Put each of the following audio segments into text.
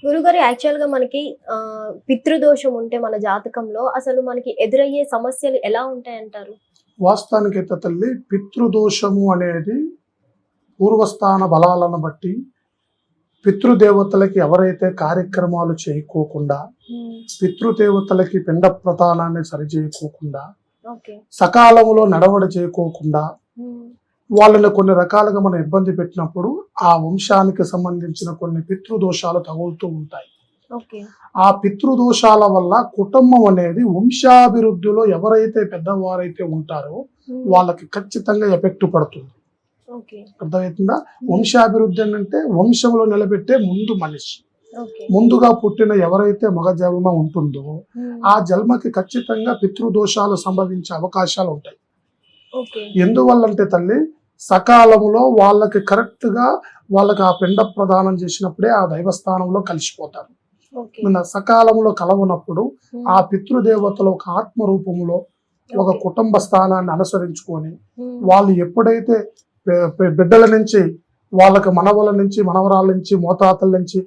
గురుగారు యాక్చువల్‌గా మనకి పితృదోషం ఉంటే మన జాతకంలో అసలు మనకి ఎదురయ్యే సమస్యలు ఎలా ఉంటాయంటారు? వాస్తవానికైతే తల్లి పితృదోషము అనేది పూర్వస్థాన బలాలను బట్టి పితృదేవతలకి ఎవరైతే కార్యక్రమాలు చేయకోకుండా హ్మ్. పితృదేవతలకి పిండ ప్రదానాన్ని సరిచేయకోకుండా ఓకే. సకాలంలో నడవడ చేయకోకుండా హ్మ్. వాళ్ళని కొన్ని రకాలుగా మనం ఇబ్బంది పెట్టినప్పుడు ఆ వంశానికి సంబంధించిన కొన్ని పితృదోషాలు తగులుతూ ఉంటాయి. ఓకే. ఆ పితృదోషాల వల్ల కుటుంబం అనేది వంశాభివృద్ధిలో ఎవరైతే పెద్దవారైతే ఉంటారో హ్మ్. వాళ్ళకి ఖచ్చితంగా ఎఫెక్ట్ పడుతుంది. ఓకే. అర్థమవుతుందా? వంశాభివృద్ధి అంటే వంశంలో నిలబెట్టే ముందు మనిషి. ఓకే. ముందుగా పుట్టిన ఎవరైతే మగ జన్మ ఉంటుందో హ్మ్. ఆ జన్మకి ఖచ్చితంగా పితృదోషాలు సంభవించే అవకాశాలు ఉంటాయి. ఓకే. ఎందువల్లంటే తల్లి సకాలంలో వాళ్ళకి కరెక్ట్ గా వాళ్ళకి ఆ పిండ ప్రదానం చేసినప్పుడే ఆ దైవస్థానంలో కలిసిపోతారు. ఓకే. సకాలంలో కలవనప్పుడు హ్మ్. ఆ పితృదేవతలు ఒక ఆత్మ రూపంలో ఒక ఓకే. కుటుంబ స్థానాన్ని అనుసరించుకొని హ్మ్. వాళ్ళు ఎప్పుడైతే బిడ్డల నుంచి వాళ్ళకి మనవల నుంచి మనవరాల నుంచి మోతాతల నుంచి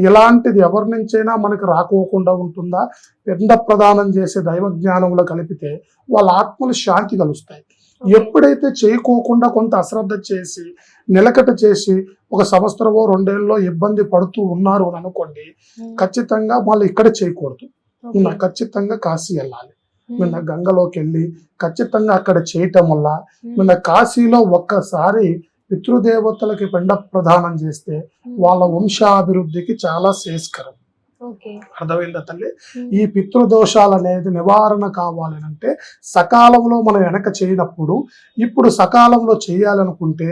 ఇలాంటిది ఎవరి నుంచైనా మనకి రాకోకుండా ఉంటుందా? పిండ ప్రదానం చేసే దైవ జ్ఞానంలో కలిపితే వాళ్ళ ఆత్మలు శాంతి కలుస్తాయి. ఓకే. ఎప్పుడైతే చేయకోకుండా కొంత అశ్రద్ధ చేసి నిలకట చేసి ఒక సంవత్సరమో 2 ఏళ్ళలో ఇబ్బంది పడుతూ ఉన్నారు అని అనుకోండి, హ్మ్. ఖచ్చితంగా వాళ్ళు ఇక్కడ చేయకూడదు. ఓకే. ఖచ్చితంగా కాశీ వెళ్ళాలి. హ్మ్. గంగలోకి వెళ్ళి ఖచ్చితంగా అక్కడ చేయటం వల్ల హ్మ్. కాశీలో ఒక్కసారి పితృదేవతలకి పిండ ప్రదానం చేస్తే వాళ్ళ వంశాభివృద్ధికి చాలా శ్రేయస్కరం. ఓకే. అర్థమైందా తల్లి? హ్మ్. ఈ పితృదోషాలు అనేది నివారణ కావాలి అంటే సకాలంలో మనం వెనక చేయనప్పుడు ఇప్పుడు సకాలంలో చేయాలనుకుంటే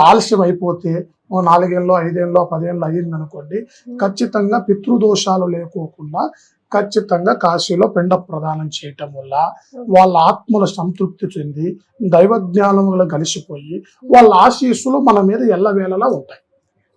ఆలస్యం అయిపోతే 4 ఏళ్ళలో 5 ఏళ్ళలో 10 ఏళ్ళు అయ్యింది అనుకోండి, ఖచ్చితంగా పితృదోషాలు లేకోకుండా ఖచ్చితంగా కాశీలో పిండ ప్రదానం చేయటం వల్ల వాళ్ళ ఆత్మలు సంతృప్తి చెంది దైవ జ్ఞానములు కలిసిపోయి వాళ్ళ ఆశీస్సులు మన మీద ఎల్లవేళలా ఉంటాయి.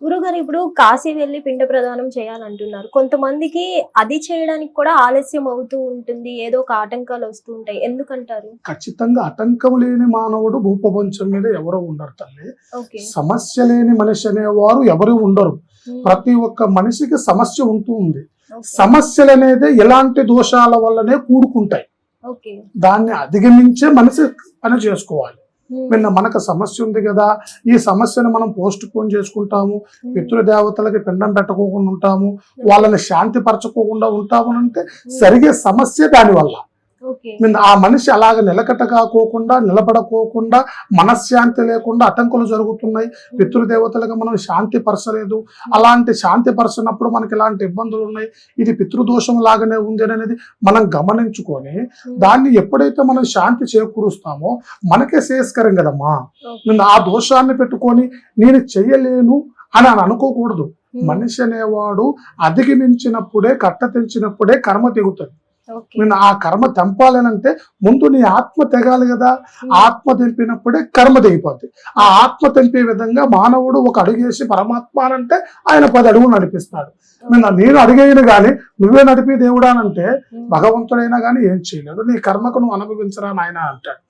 గురుగారు ఇప్పుడు కాశీ వెళ్లి పిండ ప్రదానం చేయాలంటున్నారు. కొంతమందికి అది చేయడానికి కూడా ఆలస్యం అవుతూ ఉంటుంది. ఏదో ఒక ఆటంకాలు వస్తూ ఉంటాయి. ఎందుకంటారు? ఖచ్చితంగా ఆటంకం లేని మానవుడు భూప్రపంచం మీద ఎవరు ఉండరు తల్లి. ఓకే. సమస్య లేని మనిషి అనేవారు ఎవరు ఉండరు. హ్మ్. ప్రతి ఒక్క మనిషికి సమస్య ఉంటూ ఉంది. ఓకే. సమస్యలు అనేది ఎలాంటి దోషాల వల్లనే కూడుకుంటాయి. ఓకే. దాన్ని అధిగమించే మనిషి పని చేసుకోవాలి. హ్మ్. మనకు సమస్య ఉంది కదా, ఈ సమస్యను మనం పోస్ట్ పోన్ చేసుకుంటాము, పితృదేవతలకి పిండం పెట్టకోకుండా ఉంటాము, వాళ్ళని శాంతి పరచుకోకుండా ఉంటాము అంటే జరిగే సమస్య దానివల్ల. ఓకే. ఆ మనిషి అలాగ నిలకట కాకోకుండా నిలబడకోకుండా మనశ్శాంతి లేకుండా అటంకులు జరుగుతున్నాయి. పితృదేవతలకు మనం శాంతి పరచలేదు. అలాంటి శాంతి పరచినప్పుడు మనకి ఇలాంటి ఇబ్బందులు ఉన్నాయి, ఇది పితృదోషం లాగానే ఉంది అనేది మనం గమనించుకొని దాన్ని ఎప్పుడైతే మనం శాంతి చేకూరుస్తామో మనకే శ్రేయస్కరం కదమ్మా. ఆ దోషాన్ని పెట్టుకొని నేను చెయ్యలేను అని అనుకోకూడదు. మనిషి అనేవాడు అధిగమించినప్పుడే కట్ట తెంచినప్పుడే కర్మ తెగుతుంది. ఓకే. ఆ కర్మ తెంపాలనంటే ముందు నీ ఆత్మ తెగాలి కదా. ఆత్మ తెంపినప్పుడే కర్మ తెగిపోద్ది. ఆ ఆత్మ తెంపే విధంగా మానవుడు ఒక అడుగేసి పరమాత్మ అనంటే ఆయన 10 అడుగులు నడిపిస్తాడు. నేను అడిగైన గాని నువ్వే నడిపి దేవుడా అనంటే భగవంతుడైనా గాని ఏం చేయలేడు. నీ కర్మకు నువ్వు అనుభవించరా నాయన అంటాడు.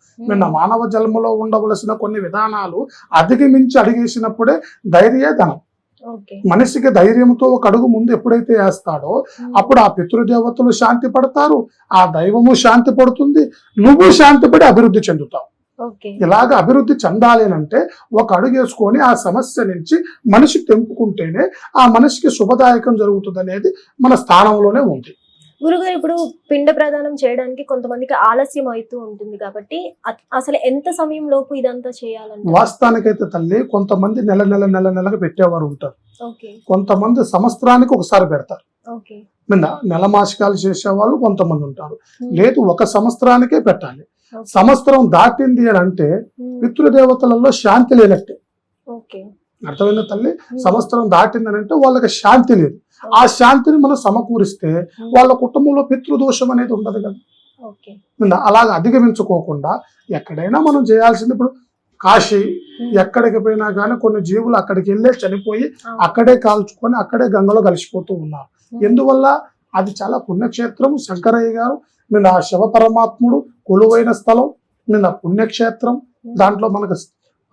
మానవ జన్మలో ఉండవలసిన కొన్ని విధానాలు అధిగమించి అడిగేసినప్పుడే ధైర్యే ధనం. ఓకే. మనిషికి ధైర్యంతో ఒక అడుగు ముందు ఎప్పుడైతే వేస్తాడో అప్పుడు ఆ పితృదేవతలు శాంతి పడతారు, ఆ దైవము శాంతి పడుతుంది, నువ్వు శాంతి పడి అభివృద్ధి చెందుతావు. ఓకే. ఇలాగ అభివృద్ధి చెందాలి అంటే ఒక అడుగు వేసుకొని ఆ సమస్య నుంచి మనిషి తెంపుకుంటేనే ఆ మనిషికి శుభదాయకం జరుగుతుంది అనేది మన స్థానంలోనే ఉంది. గురుగారు ఇప్పుడు పిండ ప్రదానం చేయడానికి కొంతమందికి ఆలస్యం అవుతూ ఉంటుంది కాబట్టి అసలు ఎంత సమయం లోపు ఇదంతా చేయాలంటే? వాస్తవానికైతే తల్లి కొంతమంది నెలగా పెట్టేవారు ఉంటారు. ఓకే. కొంతమంది సంవత్సరానికి ఒకసారి పెడతారు. ఓకే. నెల మాసికాలు చేసేవాళ్ళు కొంతమంది ఉంటారు. లేదు ఒక సంవత్సరానికే పెట్టాలి. సంవత్సరం దాటింది అని అంటే పితృదేవతలలో శాంతి లేనట్టే. ఓకే. అర్థమైందా తల్లి? సంవత్సరం దాటిందని అంటే వాళ్ళకి శాంతి లేదు. ఆ శాంతిని మనం సమకూరిస్తే వాళ్ళ కుటుంబంలో పితృదోషం అనేది ఉండదు కదా. ఓకే. అలాగ అధిగమించుకోకుండా ఎక్కడైనా మనం చేయాల్సింది ఇప్పుడు కాశీ ఎక్కడికి పోయినా కానీ కొన్ని జీవులు అక్కడికి వెళ్ళే చనిపోయి అక్కడే కాల్చుకొని అక్కడే గంగలో కలిసిపోతూ ఉన్నారు. ఎందువల్ల? అది చాలా పుణ్యక్షేత్రం. శంకరయ్య గారు ఆ శివ పరమాత్ముడు కొలువైన స్థలం, పుణ్యక్షేత్రం. దాంట్లో మనకు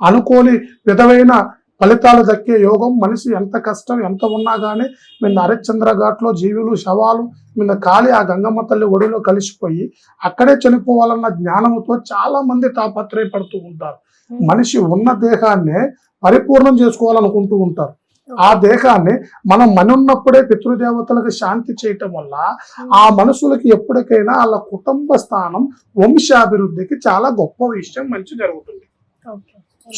అనుకోని విధమైన ఫలితాలు దక్కే యోగం. మనిషి ఎంత కష్టం ఎంత ఉన్నా కానీ మీద హరిశ్చంద్ర ఘాట్లో జీవులు శవాలు మీద కాలి ఆ గంగమ్మ తల్లి ఒడిలో కలిసిపోయి అక్కడే చనిపోవాలన్న జ్ఞానంతో చాలా మంది తాపత్రయపడుతూ ఉంటారు. మనిషి ఉన్న దేహాన్నే పరిపూర్ణం చేసుకోవాలనుకుంటూ ఉంటారు. ఆ దేహాన్ని మనం మనున్నప్పుడే పితృదేవతలకు శాంతి చేయటం వల్ల ఆ మనుషులకి ఎప్పటికైనా వాళ్ళ కుటుంబ స్థానం వంశాభివృద్ధికి చాలా గొప్ప విషయం మంచి జరుగుతుంది.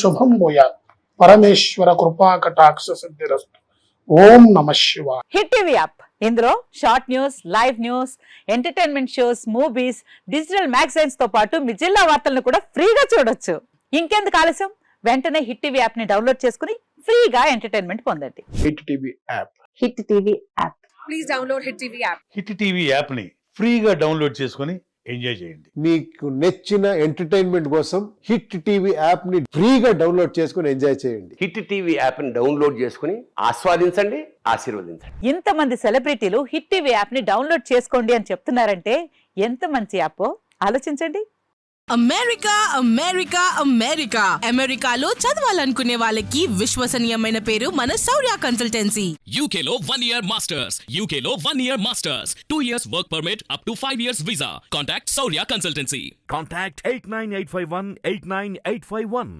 శుభం భూయాత్. పరమేశ్వర కృపా కటాక్ష సిద్ధిరస్తు. ఓం నమః శివాయ. హిట్ టీవీ యాప్, ఇందులో short news, live news, entertainment shows, movies, digital magazines తో పాటు మీ జిల్లా వార్తలను కూడా ఫ్రీగా చూడొచ్చు. ఇంకెందుకు ఆలస్యం, వెంటనే హిట్ టీవీ యాప్ ని డౌన్లోడ్ చేసుకుని ఫ్రీగా ఎంటర్టైన్మెంట్ పొందండి. Hit TV app. Hit TV app. Please download hit TV app. Hit TV యాప్ని ఫ్రీగా డౌన్లోడ్ చేసుకొని ఎంజాయ్ చేయండి. మీకు నచ్చిన ఎంటర్టైన్మెంట్ కోసం హిట్ టీవీ యాప్ ని ఫ్రీగా డౌన్లోడ్ చేసుకుని ఎంజాయ్ చేయండి. హిట్ టీవీ యాప్ని డౌన్లోడ్ చేసుకుని ఆస్వాదించండి, ఆశీర్వదించండి. ఇంతమంది సెలబ్రిటీలు హిట్ టీవీ యాప్ ని డౌన్లోడ్ చేసుకోండి అని చెప్తున్నారంటే ఎంత మంచి యాప్ ఆలోచించండి. అమెరికా అమెరికా అమెరికా అమెరికాలో చదవాలనుకునే వాళ్ళకి విశ్వసనీయమైన పేరు మన శౌర్య consultancy. UK Law 1 Year Masters. UK Law 1 Year Masters. 2 years work permit up to 5 years visa. Contact Saurya Consultancy. Contact 89851 89851.